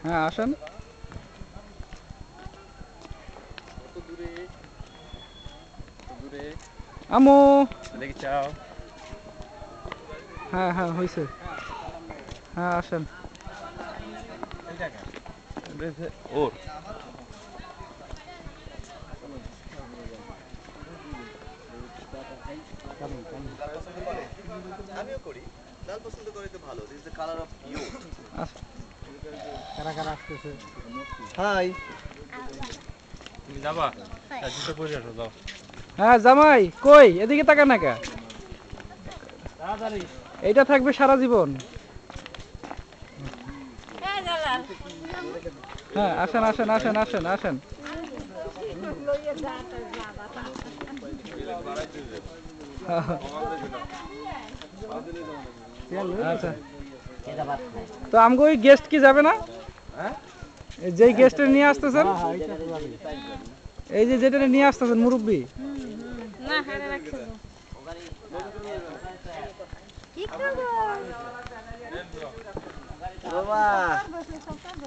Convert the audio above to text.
হ্যাঁ আসেন। আমু। হ্যাঁ হ্যাঁ হয়েছে। হ্যাঁ আসেন। ওর আমিও করি, লাল পছন্দ করে তো ভালো। This is the colour of you. কারা কারা আসতেছে? হাই। তুমি যাবা? জুতো পরে আসো যাও। হ্যাঁ জামাই কই এদিকে তাকান না কে? এইটা থাকবে সারা জীবন। হ্যাঁ আসেন আসেন আসেন আসেন আসেন। আচ্ছা তো আমগো ওই গেস্ট কি যাবে না? যেই গেস্টে নিয়ে আসতেছেন, এই যে যেটা নিয়ে আসতেছেন মুরব্বী, না হারে রাখছো কি খাবো বাবা